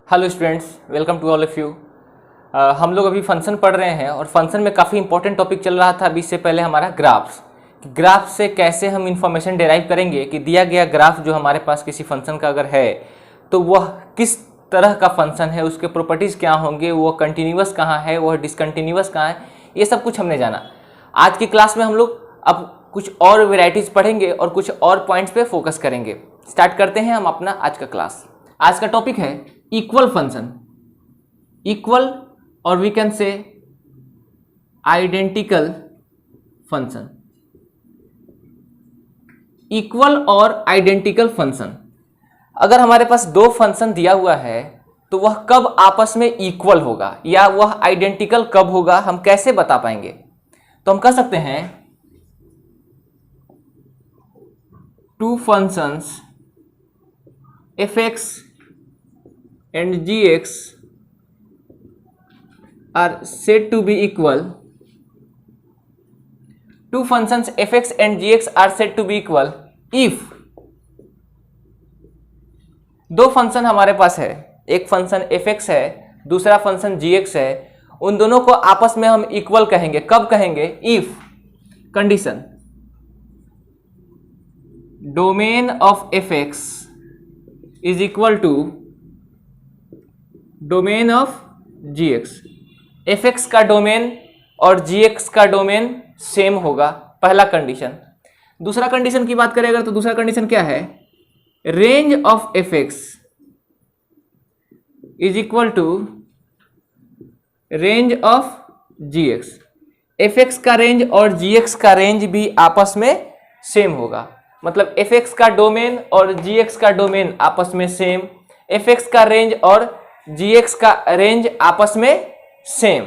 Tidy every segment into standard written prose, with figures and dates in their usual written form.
Hello students, welcome to all of you. हम लोग अभी फंक्शन पढ़ रहे हैं और फंक्शन में काफ़ी इंपॉर्टेंट टॉपिक चल रहा था अभी इससे पहले हमारा ग्राफ्स। ग्राफ से कैसे हम इंफॉर्मेशन डेराइव करेंगे कि दिया गया ग्राफ जो हमारे पास किसी फंक्शन का अगर है तो वह किस तरह का फंक्शन है, उसके प्रॉपर्टीज़ क्या होंगे, वह कंटिन्यूअस कहाँ है, वह डिसकंटिन्यूअस कहाँ है, ये सब कुछ हमने जाना। आज की क्लास में हम लोग अब कुछ और वेराइटीज़ पढ़ेंगे और कुछ और पॉइंट्स पे फोकस करेंगे। स्टार्ट करते हैं हम अपना आज का क्लास। आज का टॉपिक है इक्वल फंक्शन। इक्वल और we can say identical function. Equal और आइडेंटिकल फंक्शन, अगर हमारे पास दो फंक्शन दिया हुआ है तो वह कब आपस में इक्वल होगा या वह आइडेंटिकल कब होगा, हम कैसे बता पाएंगे? तो हम कह सकते हैं two functions fx and gx are said to be equal. Two functions fx and gx are said to be equal if दो फंक्शन हमारे पास है, एक फंक्शन fx है, दूसरा फंक्शन gx है, उन दोनों को आपस में हम इक्वल कहेंगे। कब कहेंगे? If condition domain of fx is equal to domain of gx। fx का डोमेन और gx का डोमेन सेम होगा, पहला कंडीशन। दूसरा कंडीशन की बात करें अगर तो दूसरा कंडीशन क्या है? Range of fx is equal to range of gx। fx का रेंज और gx का रेंज भी आपस में सेम होगा, मतलब fx का डोमेन और gx का डोमेन आपस में सेम, fx का रेंज और gx का रेंज आपस में सेम।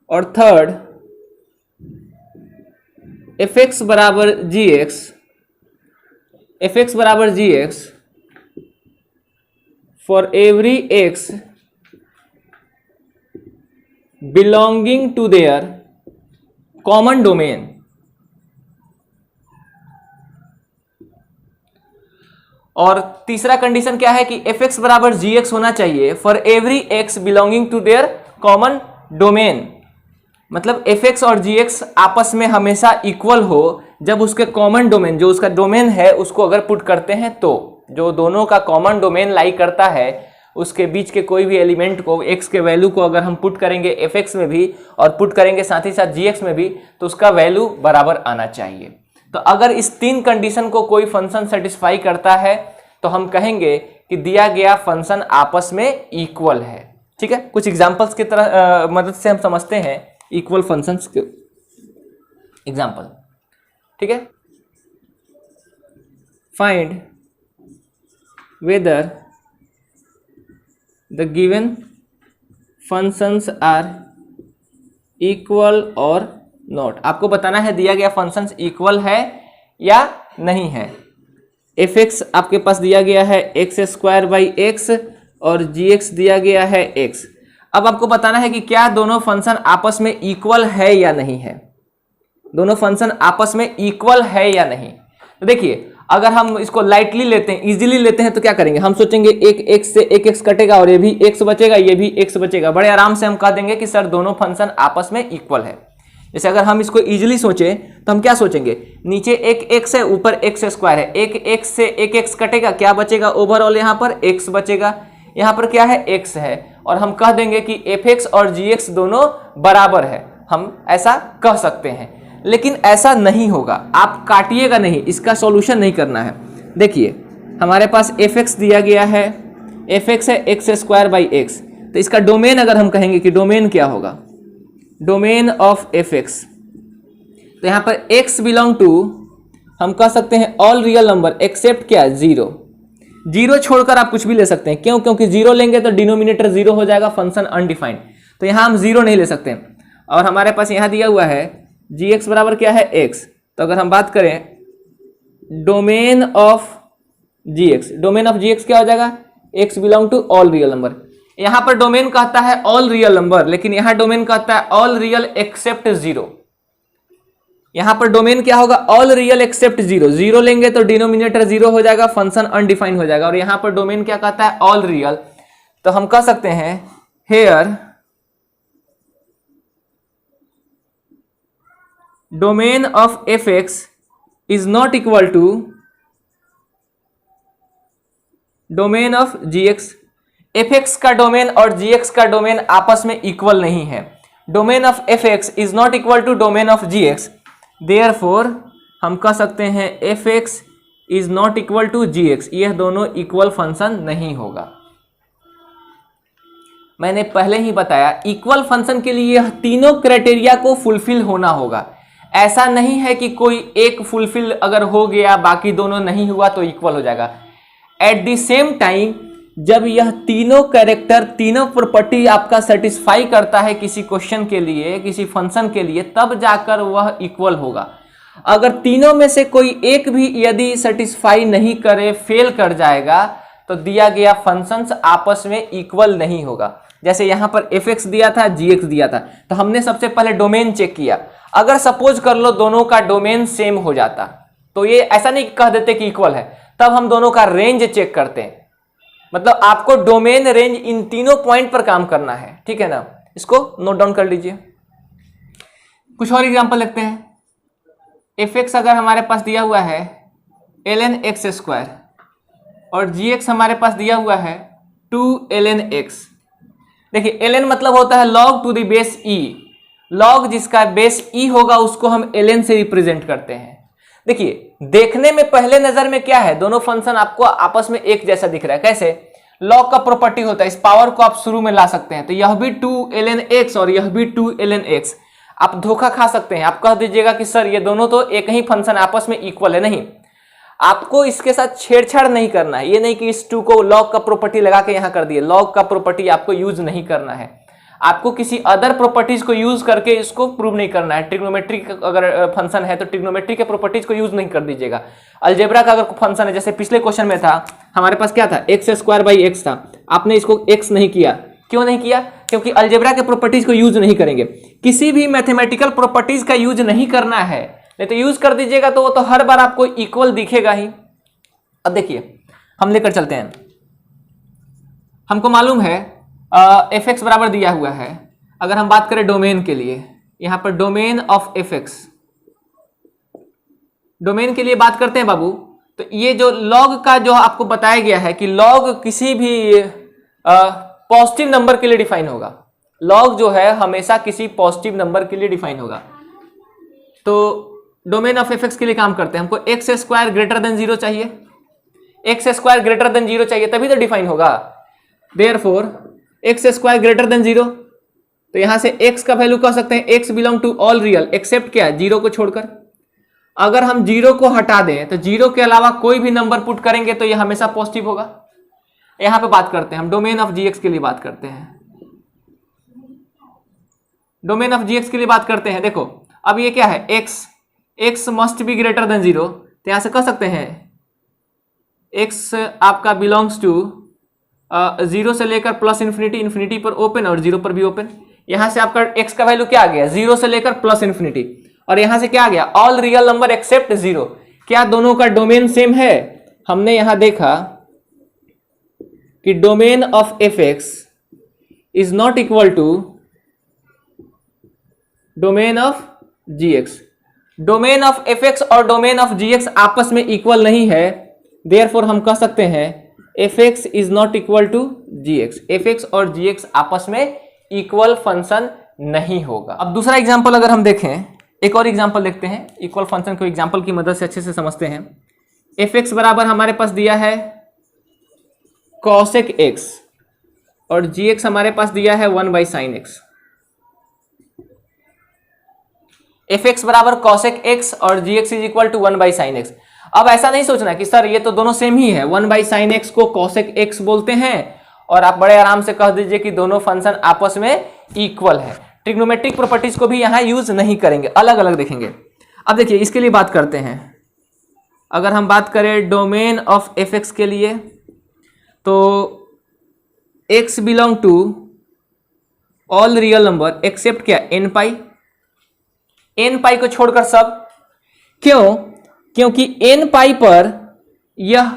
और थर्ड, fx बराबर gx for every x belonging to their common domain. और तीसरा कंडीशन क्या है कि fx बराबर gx होना चाहिए for every x belonging to their common domain. मतलब fx और gx आपस में हमेशा इक्वल हो जब उसके कॉमन डोमेन, जो उसका डोमेन है, उसको अगर पुट करते हैं तो जो दोनों का कॉमन डोमेन लाई करता है उसके बीच के कोई भी एलिमेंट को, x के वैल्यू को अगर हम पुट करेंगे fx में भी और पुट करेंगे साथ ही साथ gx में भी तो उसका वैल्यू बराबर आना चाहिए। तो अगर इस तीन कंडीशन को कोई फंक्शन सेटिस्फाई करता है तो हम कहेंगे कि दिया गया फंक्शन आपस में इक्वल है। ठीक है, कुछ एग्जांपल्स की तरह मदद से हम समझते हैं इक्वल फंक्शंस के एग्जांपल। ठीक है, find whether the given functions are equal और नॉट। आपको बताना है दिया गया फंक्शंस इक्वल है या नहीं है। fx आपके पास दिया गया है x² x और gx दिया गया है x। अब आपको बताना है कि क्या दोनों फंक्शन आपस में इक्वल है या नहीं है। दोनों फंक्शन आपस में इक्वल है या नहीं। तो देखिए, अगर हम इसको लाइटली लेते हैं, इजीली लेते हैं तो क्या करेंगे? हम सोचेंगे एक x से एक x कटेगा और ये भी x बचेगा, ये भी x बचेगा। बड़े आराम से हम कह देंगे कि सर दोनों फंक्शन आपस में इक्वल है। जैसे अगर हम इसको इजीली सोचें तो हम क्या सोचेंगे? नीचे एक x है, ऊपर x² है, एक x से एक x कटेगा, क्या बचेगा? ओवरऑल यहाँ पर x बचेगा, यहाँ पर क्या है? x है। और हम कह देंगे कि fx और gx दोनों बराबर है। हम ऐसा कह सकते हैं, लेकिन ऐसा नहीं होगा। आप काटिएगा नहीं, इसका सॉल्यूशन नहीं करना है। देखिए, हमारे पास fx दिया गया है, fx है x²x। तो इसका डोमेन अगर हम कहेंगे कि डोमेन क्या होगा? डोमेन ऑफ fx, तो यहाँ पर x बिलोंग टू, हम कह सकते हैं ऑल रियल नंबर एक्सेप्ट क्या? जीरो। जीरो छोड़कर आप कुछ भी ले सकते हैं। क्यों? क्योंकि जीरो लेंगे तो डिनोमिनेटर जीरो हो जाएगा, फंक्शन अनडिफाइंड। तो यहाँ हम जीरो नहीं ले सकते। और हमारे पास यहाँ दिया हुआ है gx बराबर क्या है? x। तो अगर हम बात करें domain of gx, domain of gx क्या हो जाएगा? x belong to all real number. यहाँ पर डोमेन कहता है ऑल रियल नंबर, लेकिन यहाँ डोमेन कहता है ऑल रियल एक्सेप्ट जीरो। यहां पर डोमेन क्या होगा, all real except zero, zero लेंगे तो डिनोमिनेटर जीरो हो जाएगा, फंक्शन अनडिफाइंड हो जाएगा। और यहां पर डोमेन क्या कहता है, ऑल रियल। तो हम कह सकते हैं here domain of F x is not equal to domain of G X. F X का डोमेन और जी एक्स का डोमेन आपस में इक्वल नहीं है। Domain of F x is not equal to domain of G X, therefore हम कह सकते हैं F x is not equal to G X, यह दोनों इक्वल फंक्शन नहीं होगा। मैंने पहले ही बताया इक्वल फंक्शन के लिए यह तीनों क्राइटेरिया को फुलफिल होना होगा। ऐसा नहीं है कि कोई एक फुलफिल अगर हो गया बाकी दोनों नहीं हुआ तो इक्वल हो जाएगा। एट द सेम टाइम जब यह तीनों कैरेक्टर, तीनों प्रॉपर्टी आपका सेटिस्फाई करता है किसी क्वेश्चन के लिए, किसी फंक्शन के लिए, तब जाकर वह इक्वल होगा। अगर तीनों में से कोई एक भी यदि सेटिस्फाई नहीं करे, फेल कर जाएगा, तो दिया गया फंक्शंस आपस में इक्वल नहीं होगा। जैसे यहां पर एफ एक्स दिया था, जी एक्स दिया था, तो हमने सबसे पहले डोमेन चेक किया। अगर सपोज कर लो दोनों का डोमेन सेम हो जाता, तो ये ऐसा नहीं कह देते कि इक्वल है, तब हम दोनों का रेंज चेक करते हैं। मतलब आपको डोमेन, रेंज, इन तीनों पॉइंट पर काम करना है, ठीक है ना। इसको नोट डाउन कर लीजिए। कुछ और एग्जांपल लिखते हैं। एफ एक्स अगर हमारे पास दिया हुआ है ln x स्क्वायर और जी एक्स हमारे पास दिया हुआ है 2ln x। देखिए ln मतलब होता है log to the base e, log जिसका बेस e होगा उसको हम ln से रिप्रेजेंट करते हैं। देखिए देखने में पहले नजर में क्या है, दोनों फंक्शन आपको आपस में एक जैसा दिख रहा है। कैसे, log का प्रॉपर्टी होता है, इस पावर को आप शुरू में ला सकते हैं, तो यह भी 2ln x और यह भी 2ln x। आप धोखा खा सकते हैं, आप कह दीजिएगा कि सर ये दोनों तो एक ही फंक्शन आपस में इक्वल है। नहीं, आपको इसके साथ छेड़छाड़ नहीं करना है। ये नहीं कि इस 2 को log का प्रॉपर्टी लगा के यहां कर दिए, log का प्रॉपर्टी आपको यूज नहीं करना है। आपको किसी अदर प्रॉपर्टीज को यूज करके इसको प्रूव नहीं करना है। ट्रिग्नोमेट्रिक अगर फंक्शन है तो ट्रिग्नोमेट्री के प्रॉपर्टीज को यूज नहीं कर दीजिएगा। अलजेब्रा का अगर फंक्शन है, जैसे पिछले क्वेश्चन में था हमारे पास क्या था, एक्स स्क्वायर बाई एक्स था, आपने इसको एक्स नहीं किया। क्यों नहीं किया? क्योंकि अलजेब्रा के प्रॉपर्टीज को यूज नहीं करेंगे। किसी भी मैथमेटिकल प्रॉपर्टीज का यूज नहीं करना है, नहीं तो यूज कर दीजिएगा तो वो तो हर बार आपको इक्वल दिखेगा ही। अब देखिए हम लेकर चलते हैं, हमको मालूम है एफ एक्स बराबर दिया हुआ है। अगर हम बात करें डोमेन के लिए, यहां पर domain of F x, domain के लिए बात करते हैं बाबू, तो ये जो लॉग का जो आपको बताया गया है कि लॉग किसी भी पॉजिटिव नंबर के लिए डिफाइन होगा। लॉग जो है हमेशा किसी पॉजिटिव नंबर के लिए डिफाइन होगा। तो डोमेन ऑफ एफ एक्स के लिए काम करते हैं, हमको एक्स स्क्वायर ग्रेटर देन 0 चाहिए, एक्स स्क्वायर ग्रेटर देन 0 चाहिए तभी तो डिफाइन होगा। Therefore x square greater than 0, तो यहां से x का वैल्यू कह सकते हैं x belong to all real except क्या, 0 को छोड़कर। अगर हम 0 को हटा दें तो 0 के अलावा कोई भी नंबर पुट करेंगे तो यह हमेशा पॉजिटिव होगा। यहां पे बात करते हैं हम डोमेन ऑफ जी एक्स के लिए बात करते हैं, डोमेन ऑफ जी एक्स के लिए बात करते हैं। देखो अब ये क्या है, x must be greater than 0, तो यहां से कह सकते हैं x आपका बिलोंग्स टू 0 से लेकर प्लस इन्फिनिटी, इन्फिनिटी पर ओपन और 0 पर भी ओपन। यहां से आपका x का वैल्यू क्या आ गया, 0 से लेकर प्लस इन्फिनिटी, और यहां से क्या आ गया, ऑल रियल नंबर एक्सेप्ट 0। क्या दोनों का डोमेन सेम है? हमने यहां देखा कि domain of F x is not equal to domain of G X. Domain of F X और डोमेन ऑफ जी एक्स आपस में इक्वल नहीं है, देयरफॉर हम कह सकते हैं F x is not equal to G X. F X और जी एक्स आपस में इक्वल फंक्शन नहीं होगा। अब दूसरा एग्जांपल अगर हम देखें, एक और एग्जांपल देखते हैं, इक्वल फंक्शन को एग्जांपल की मदद से अच्छे से समझते हैं। एफ एक्स बराबर हमारे पास दिया है कॉसेक एक्स और जी एक्स हमारे पास दिया है 1 by sine x. F x बराबर कॉसेक एक्स और जी x is equal to 1 by sine x. अब ऐसा नहीं सोचना कि सर ये तो दोनों सेम ही है, 1 बाई साइन एक्स को कॉसेक एक्स बोलते हैं और आप बड़े आराम से कह दीजिए कि दोनों फंक्शन आपस में इक्वल है। ट्रिग्नोमेट्रिक प्रॉपर्टीज को भी यहां यूज नहीं करेंगे, अलग अलग देखेंगे। अब देखिए इसके लिए बात करते हैं, अगर हम बात करें डोमेन ऑफ एफ एक्स के लिए, तो X belong to all real number except क्या, एन पाई, एन पाई को छोड़कर सब। क्यों? क्योंकि n पाई पर यह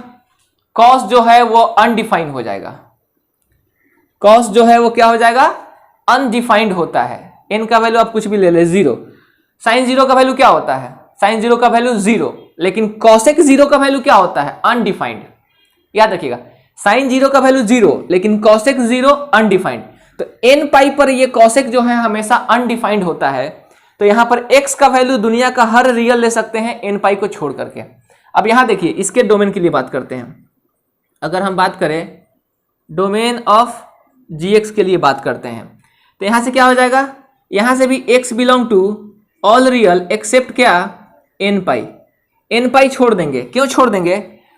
कॉस जो है वो अनडिफाइंड हो जाएगा। कॉस जो है वो क्या हो जाएगा? अनडिफाइंड होता है। n का वैल्यू आप कुछ भी ले ले, 0। साइन 0 का वैल्यू क्या होता है? साइन 0 का वैल्यू 0, लेकिन कॉसेक 0 का वैल्यू क्या होता है? अनडिफाइंड। याद रखिएगा, साइन 0 का वैल्यू 0, लेकिन कॉसेक 0 अनडिफाइंड। तो n पाई पर ये कॉसेक जो है हमेशा अनडिफाइंड होता है। तो यहां पर x का वैल्यू दुनिया का हर रियल ले सकते हैं n पाई को छोड़ करके। अब यहां देखिए, इसके डोमेन के लिए बात करते हैं। अगर हम बात करें डोमेन ऑफ gx के लिए बात करते हैं, तो यहां से क्या हो जाएगा? यहां से भी x belong to all real except क्या? n pi. n पाई छोड़ देंगे। क्यों छोड़ देंगे?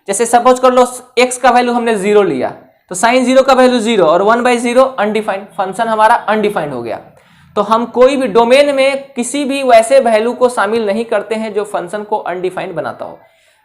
जैसे सपोज कर लो x का वैल्यू हमने 0 लिया, तो साइन 0 का वैल्यू 0 और 1/0 अनडिफाइंड, फंक्शन हमारा अनडिफाइंड हो गया। तो हम कोई भी डोमेन में किसी भी वैसे वैल्यू को शामिल नहीं करते हैं जो फंक्शन को अनडिफाइंड बनाता हो।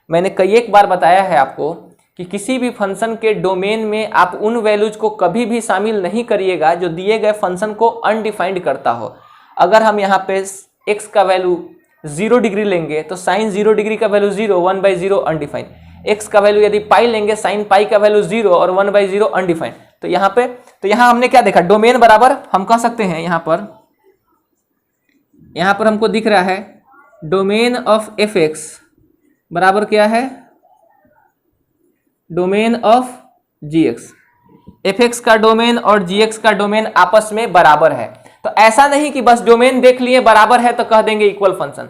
मैंने कई एक बार बताया है आपको कि किसी भी फंक्शन के डोमेन में आप उन वैल्यूज को कभी भी शामिल नहीं करिएगा जो दिए गए फंक्शन को अनडिफाइंड करता हो। अगर हम यहाँ पे x का वैल्यू 0 डिग्री लेंगे तो साइन 0 डिग्री का वैल्यू 0, 1/0 अनडिफाइंड। x का वैल्यू यदि पाई लेंगे, साइन पाई का वैल्यू 0 और 1/0 अनडिफाइंड। तो यहाँ हमने क्या देखा? डोमेन बराबर हम कह सकते हैं यहाँ पर हमको दिख रहा है डोमेन ऑफ fx बराबर क्या है? Domain of gx। fx का डोमेन और gx का डोमेन आपस में बराबर है। तो ऐसा नहीं कि बस डोमेन देख लिए बराबर है तो कह देंगे इक्वल फंक्शन।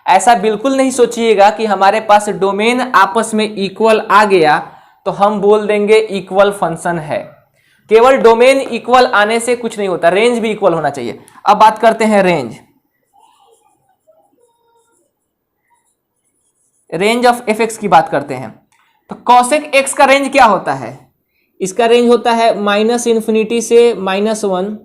ऐसा बिल्कुल नहीं सोचिएगा कि हमारे पास डोमेन आपस में इक्वल आ गया तो हम बोल देंगे इक्वल फंक्शन है। केवल डोमेन इक्वल आने से कुछ नहीं होता, रेंज भी इक्वल होना चाहिए। अब बात करते हैं रेंज ऑफ fx की बात करते हैं। तो कॉसेक x का रेंज क्या होता है? इसका रेंज होता है -∞ से -1,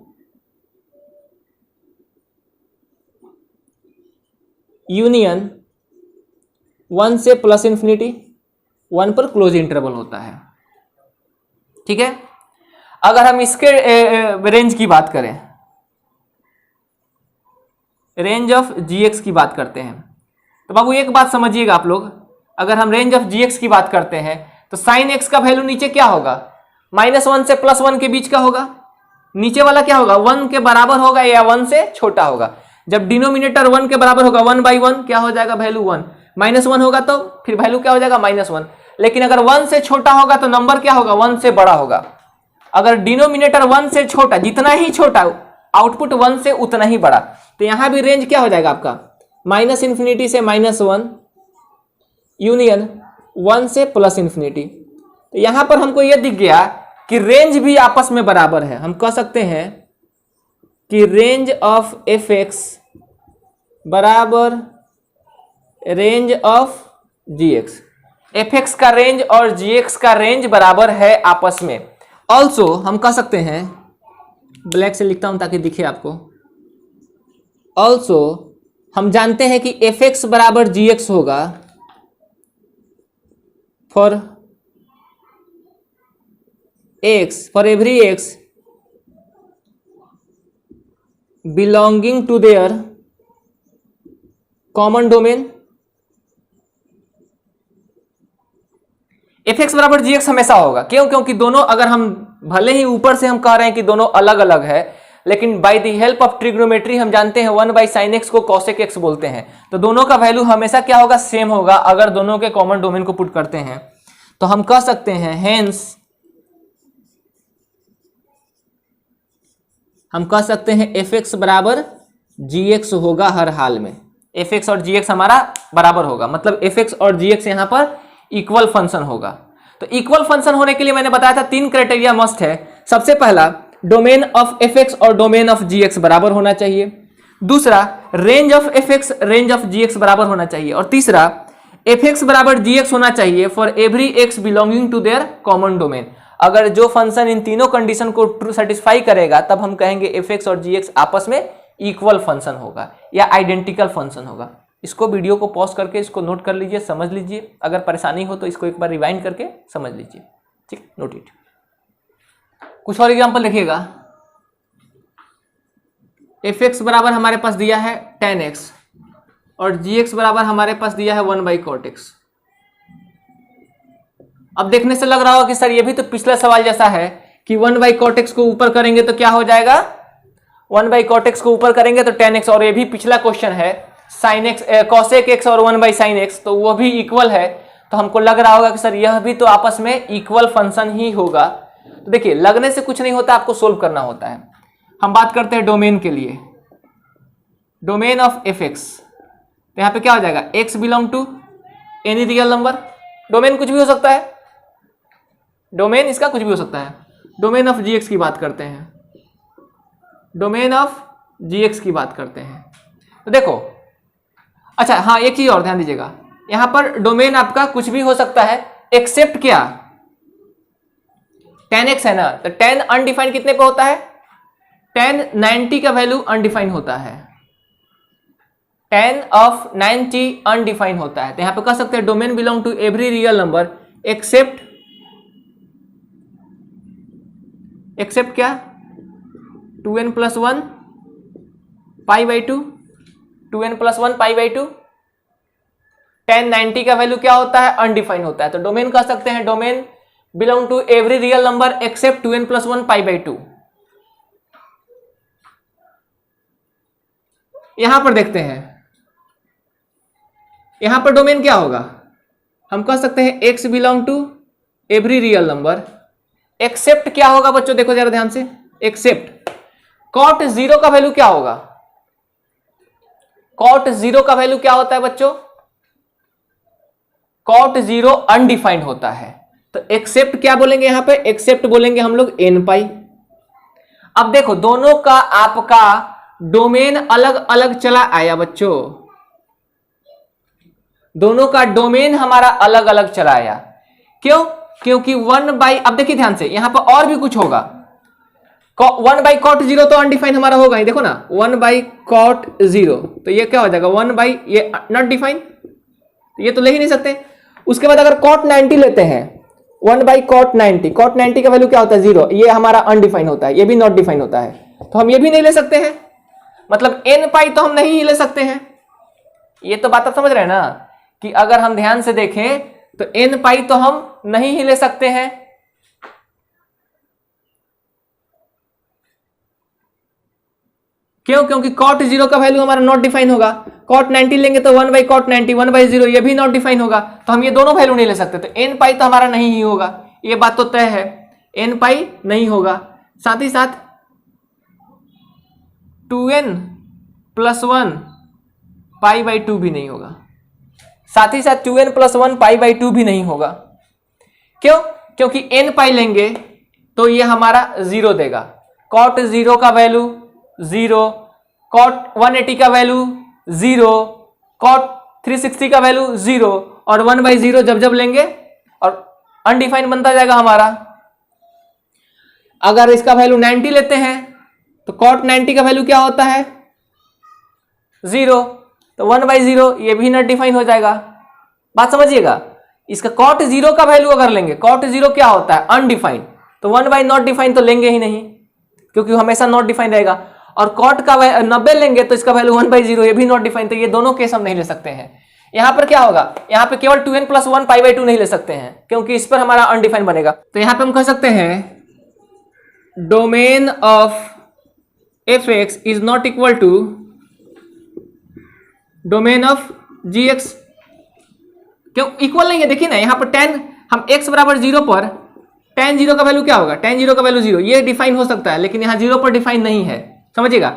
यूनियन 1 से +∞, 1 पर क्लोज इंटरवल होता है। ठीक है। अगर हम इसके रेंज की बात करें, रेंज ऑफ gx की बात करते हैं, तो बाबू एक बात समझिएगा आप लोग, अगर हम रेंज ऑफ gx की बात करते हैं तो साइन x का वैल्यू नीचे क्या होगा? -1 से +1 के बीच का होगा। नीचे वाला क्या होगा? 1 के बराबर होगा या 1 से छोटा होगा। जब डिनोमिनेटर 1 के बराबर होगा, 1/1 क्या हो जाएगा? वैल्यू 1। -1 होगा तो फिर वैल्यू क्या हो जाएगा? -1। लेकिन अगर 1 से छोटा होगा तो नंबर क्या होगा? 1 से बड़ा होगा। अगर डिनोमिनेटर 1 से छोटा, जितना ही छोटा आउटपुट 1 से उतना ही बड़ा। तो यहां भी रेंज क्या हो जाएगा आपका? -∞ से -1, यूनियन 1 से +∞। तो यहां पर हमको यह दिख गया कि रेंज भी आपस में बराबर है। हम कह सकते हैं कि रेंज ऑफ fx बराबर रेंज ऑफ gx। fx का रेंज और gx का रेंज बराबर है आपस में। ऑल्सो हम कह सकते हैं, ब्लैक से लिखता हूं ताकि दिखे आपको। ऑल्सो हम जानते हैं कि fx बराबर gx होगा for every x belonging to their common domain. fx बराबर gx हमेशा होगा। क्यों? क्योंकि दोनों, अगर हम भले ही ऊपर से हम कह रहे हैं कि दोनों अलग अलग है, लेकिन by the help of trigonometry हम जानते हैं 1/sin x को cosec x बोलते हैं। तो दोनों का वैल्यू हमेशा क्या होगा? सेम होगा। अगर दोनों के कॉमन डोमेन को पुट करते हैं तो हम कह सकते हैं हेंस हम कह सकते हैं fx बराबर gx होगा हर हाल में। fx और gx हमारा बराबर होगा, मतलब fx और gx यहां पर इक्वल फंक्शन होगा। तो इक्वल फंक्शन होने के लिए मैंने बताया था 3 क्राइटेरिया मस्ट है। सबसे पहला, डोमेन ऑफ fx और डोमेन ऑफ gx बराबर होना चाहिए। दूसरा, range of fx range of gx बराबर होना चाहिए। और तीसरा, fx बराबर gx होना चाहिए for every x belonging to their common domain. अगर जो फंक्शन इन तीनों कंडीशन को ट्रू सेटिस्फाई करेगा तब हम कहेंगे fx और gx आपस में इक्वल फंक्शन होगा या आइडेंटिकल फंक्शन होगा। इसको वीडियो को पॉज करके इसको नोट कर लीजिए, समझ लीजिए। अगर परेशानी हो तो इसको एक बार रिवाइंड करके समझ लीजिए। ठीक, नोट इट। कुछ और एग्जांपल देखिएगा। fx बराबर हमारे पास दिया है tan x, और gx बराबर हमारे पास दिया है 1/cot x। अब देखने से लग रहा होगा कि सर ये भी तो पिछला सवाल जैसा है कि 1/cot x को ऊपर करेंगे तो क्या हो जाएगा, 1/cot x को ऊपर करेंगे तो tan x, और ये भी पिछला क्वेश्चन है sin x cosec x और 1/sin x, तो वो भी इक्वल है। तो हमको लग रहा होगा कि सर यह भी तो आपस में इक्वल फंक्शन ही होगा। तो देखिए लगने से कुछ नहीं होता, आपको सोल्व करना होता है। हम बात करते हैं डोमेन के लिए, डोमेन ऑफ एफ एक्स। तो यहाँ पे क्या हो जाएगा, x belong to any real number. Domain कुछ भी हो सकता है, डोमेन इसका कुछ भी हो सकता है। डोमेन ऑफ जी की बात करते हैं, डोमेन ऑफ जी की बात करते हैं। तो देखो, अच्छा हाँ एक चीज और ध्यान दीजिएगा, यहां पर डोमेन आपका कुछ भी हो सकता है एक्सेप्ट क्या, tan x है ना, तो tan अनडिफाइंड कितने पे होता है, tan 90 का वैल्यू अनडिफाइंड होता है, tan ऑफ 90 अनडिफाइंड होता है। तो यहां पे कह सकते हैं domain belong to every real number except क्या 2n + 1 π/2, 2n + 1 π/2। tan 90 का वैल्यू क्या होता है, अनडिफाइंड होता है। तो डोमेन कह सकते हैं domain belong to every real number except 2n + 1 π/2। यहां पर देखते हैं, यहां पर डोमेन क्या होगा, हम कह सकते हैं x belong to every real number except क्या होगा बच्चों, देखो जरा ध्यान से, एक्सेप्ट cot 0 का वैल्यू क्या होगा, cot 0 का वैल्यू क्या होता है बच्चों, cot 0 अनडिफाइंड होता है। तो एक्सेप्ट क्या बोलेंगे यहां पे, एक्सेप्ट बोलेंगे हम लोग n π। अब देखो दोनों का आपका डोमेन अलग अलग चला आया बच्चों, दोनों का डोमेन हमारा अलग अलग चला आया। क्यों, क्योंकि 1/, अब देखिए ध्यान से, यहां पर और भी कुछ होगा, 1/cot 0 तो अनडिफाइंड हमारा होगा ही, देखो ना 1/cot 0, तो ये क्या हो जाएगा 1/, ये नॉट डिफाइंड, ये तो ले ही नहीं सकते। उसके बाद अगर cot 90 लेते हैं, 1/cot 90, cot 90 का वैल्यू क्या होता है 0, ये हमारा अनडिफाइंड होता है, ये भी नॉट डिफाइंड होता है, तो हम ये भी नहीं ले सकते हैं, मतलब n π तो हम नहीं ही ले सकते हैं। ये तो बात आप समझ रहे हैं ना, कि अगर हम ध्यान से देखें तो n π तो हम नहीं ही ले सकते हैं। क्यों, क्योंकि cot 0 का वैल्यू हमारा नॉट डिफाइन होगा, cot 90 लेंगे तो 1/cot 90, 1/0 ये भी नॉट डिफाइन होगा, तो हम ये दोनों वैल्यू नहीं ले सकते, तो n π तो हमारा नहीं ही होगा, ये बात तो तय है, n π नहीं होगा। साथ ही साथ 2n + 1 π/2 भी नहीं होगा, साथ ही साथ 2n + 1 π/2 भी नहीं होगा। क्यों, क्योंकि n π लेंगे तो ये हमारा 0 देगा, cot 0 का वैल्यू 0, cot 180 का वैल्यू 0, cot 360 का वैल्यू 0, और 1/0 जब जब लेंगे और अनडिफाइंड बनता जाएगा हमारा। अगर इसका वैल्यू 90 लेते हैं तो cot 90 का वैल्यू क्या होता है 0, तो 1/0 ये भी नॉट डिफाइन हो जाएगा। बात समझिएगा, इसका cot 0 का वैल्यू अगर लेंगे, cot 0 क्या होता है अनडिफाइंड, तो 1/, नॉट डिफाइन तो लेंगे ही नहीं, क्योंकि हमेशा नॉट डिफाइन रहेगा। और cot का 90 लेंगे तो इसका वैल्यू 1/0, ये भी नॉट डिफाइन, तो ये दोनों केस हम नहीं ले सकते हैं। यहां पर क्या होगा, यहां पे केवल 2n + 1 π/2 नहीं ले सकते हैं, क्योंकि इस पर हमारा अनडिफाइन बनेगा। तो यहां पे हम कह सकते हैं domain of F x is not equal to domain of G X. क्यों इक्वल नहीं है, देखिए ना यहाँ पर tan, हम x = 0 पर tan 0 का वैल्यू क्या होगा, tan 0 का वैल्यू 0, ये डिफाइन हो सकता है, लेकिन यहाँ 0 पर डिफाइन नहीं है, समझिएगा।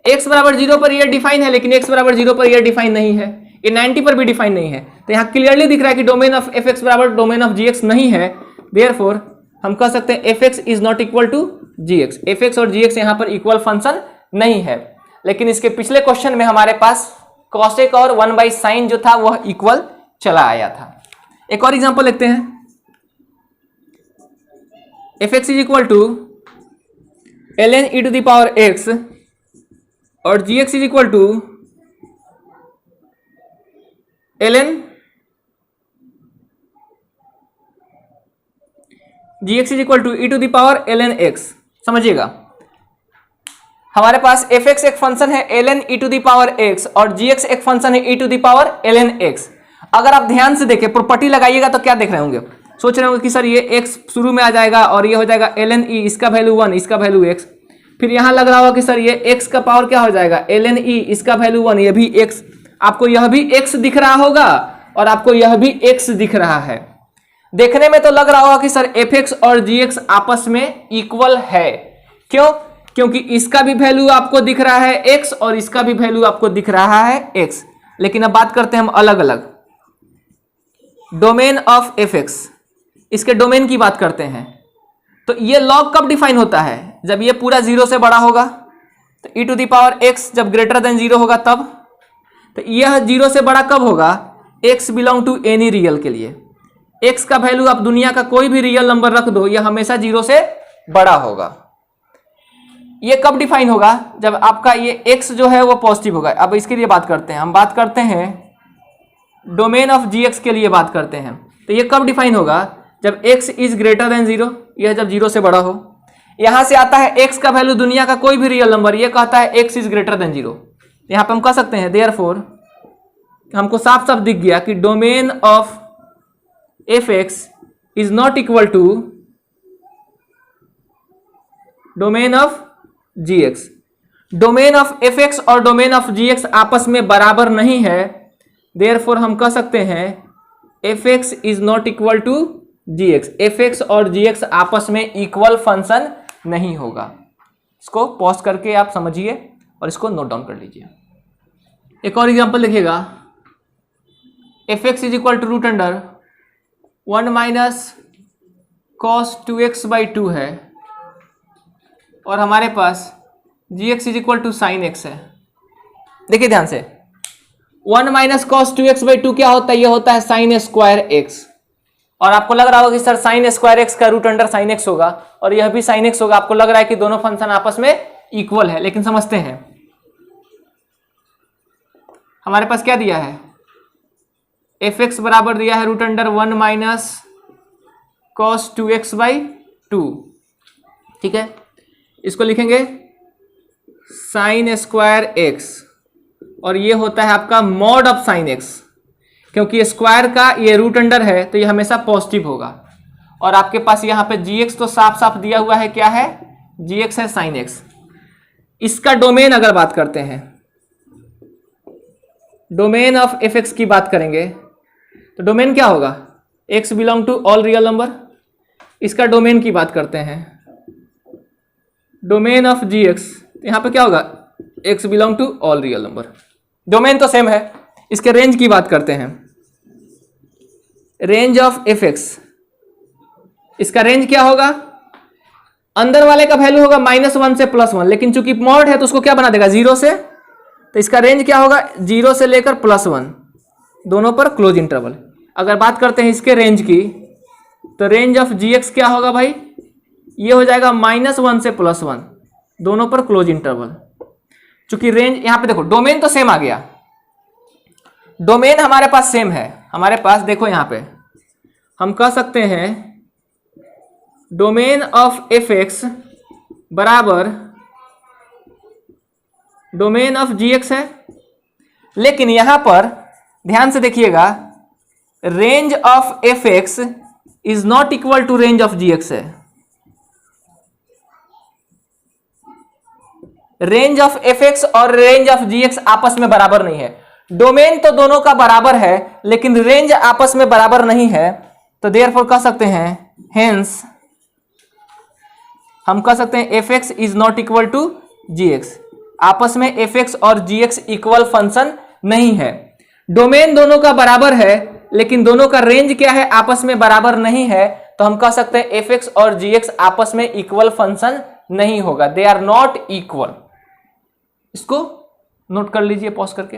x = 0 पर ये डिफाइन है, लेकिन x = 0 पर ये डिफाइन नहीं है, ये 90 पर भी डिफाइन नहीं है। तो यहाँ क्लियरली दिख रहा है कि डोमेन ऑफ एफ एक्स बराबर डोमेन ऑफ जी एक्स नहीं है, देयरफॉर हम कह सकते हैं F x is not equal to G X, F X और जी एक्स यहाँ पर इक्वल फंक्शन नहीं है। लेकिन इसके पिछले क्वेश्चन में हमारे पास कॉसेक और 1/sin जो था वह इक्वल चला आया था। एक और एग्जांपल लेते हैं, F x is equal to ln e⁻x और जी x is equal to ln g x is equal to e⁻ln x। समझिएगा, हमारे पास एफ एक्स एक फंक्शन है ln e to the power x और gx एक फंक्शन है e to the power ln x। अगर आप ध्यान से देखें, प्रॉपर्टी लगाइएगा तो क्या देख रहे होंगे, सोच रहे होंगे कि सर ये x शुरू में आ जाएगा और ये हो जाएगा ln e, इसका वैल्यू 1, इसका वैल्यू x। फिर यहां लग रहा होगा कि सर ये x का पावर क्या हो जाएगा ln e, इसका वैल्यू 1, ये भी x। आपको यह भी x दिख रहा होगा और आपको यह भी x दिख रहा है। देखने में तो लग रहा होगा कि सर fx और gx आपस में इक्वल है। क्यों? क्योंकि इसका भी वैल्यू आपको दिख रहा है x और इसका भी वैल्यू आपको दिख रहा है x। लेकिन अब बात करते हैं हम अलग अलग। डोमेन ऑफ fx, इसके डोमेन की बात करते हैं। तो ये लॉग कब डिफाइन होता है? जब ये पूरा 0 से बड़ा होगा। तो e to the power x जब ग्रेटर देन 0 होगा तब। तो यह 0 से बड़ा कब होगा? x belong to any real के लिए। x का वैल्यू आप दुनिया का कोई भी रियल नंबर रख दो, यह हमेशा 0 से बड़ा होगा। ये कब डिफाइन होगा? जब आपका ये x जो है वो पॉजिटिव होगा। अब इसके लिए बात करते हैं, हम बात करते हैं डोमेन ऑफ gx के लिए बात करते हैं। तो ये कब डिफाइन होगा? जब x इज ग्रेटर देन 0, यह जब 0 से बड़ा हो। यहां से आता है x का वैल्यू दुनिया का कोई भी रियल नंबर, ये कहता है x इज ग्रेटर देन 0। यहां पे हम कह सकते हैं देयरफॉर, हमको साफ साफ दिख गया कि domain of fx is not equal to domain of gx। Domain of fx और डोमेन ऑफ gx आपस में बराबर नहीं है। देयरफॉर हम कह सकते हैं fx is not equal to gx। fx और gx आपस में इक्वल फंक्शन नहीं होगा। इसको पॉज करके आप समझिए और इसको नोट डाउन कर लीजिए। एक और एग्जांपल देखिएगा, fx is equal to root under 1 minus cos 2x/2 है और हमारे पास gx is equal to sine x है। देखिए ध्यान से, 1 माइनस कॉस 2x/2 क्या होता है? ये होता है साइन स्क्वायर x। और आपको लग रहा होगा कि सर साइन स्क्वायर x का रूट अंडर साइन x होगा और यह भी साइन x होगा। आपको लग रहा है कि दोनों फंक्शन आपस में इक्वल है, लेकिन समझते हैं हमारे पास क्या दिया है? fx बराबर दिया है root under 1 minus cos 2x/2। ठीक है, इसको लिखेंगे साइन स्क्वायर x और ये होता है आपका मॉड ऑफ साइन x। क्योंकि स्क्वायर का ये रूट अंडर है तो ये हमेशा पॉजिटिव होगा। और आपके पास यहाँ पे gx तो साफ साफ दिया हुआ है, क्या है? gx है साइन x। इसका डोमेन अगर बात करते हैं, डोमेन ऑफ fx की बात करेंगे तो डोमेन क्या होगा? x belong to all real number. इसका डोमेन की बात करते हैं, डोमेन ऑफ gx, यहां पे क्या होगा? x belong to all real number. Domain तो सेम है। इसके रेंज की बात करते हैं, रेंज ऑफ fx, इसका रेंज क्या होगा? अंदर वाले का वैल्यू होगा -1 से +1, लेकिन चूंकि मॉड है तो उसको क्या बना देगा? 0 से। तो इसका रेंज क्या होगा? 0 से लेकर +1, दोनों पर क्लोज इंटरवल। अगर बात करते हैं इसके रेंज की, तो रेंज ऑफ gx क्या होगा भाई? ये हो जाएगा -1 से +1, दोनों पर क्लोज इंटरवल। चूंकि रेंज यहां पे देखो, डोमेन तो सेम आ गया। डोमेन हमारे पास सेम है। हमारे पास देखो यहां पे हम कह सकते हैं डोमेन ऑफ fx बराबर डोमेन ऑफ gx है। लेकिन यहां पर ध्यान से देखिएगा, range of fx is not equal to range of gx है। रेंज ऑफ fx और रेंज ऑफ gx आपस में बराबर नहीं है। डोमेन तो दोनों का बराबर है लेकिन रेंज आपस में बराबर नहीं है। तो देयरफॉर कह सकते हैं हेंस हम कह सकते हैं fx is not equal to gx। आपस में fx और gx इक्वल फंक्शन नहीं है। डोमेन दोनों का बराबर है लेकिन दोनों का रेंज क्या है? आपस में बराबर नहीं है। तो हम कह सकते हैं fx और gx आपस में इक्वल फंक्शन नहीं होगा, दे आर नॉट इक्वल। इसको नोट कर लीजिए पॉज करके।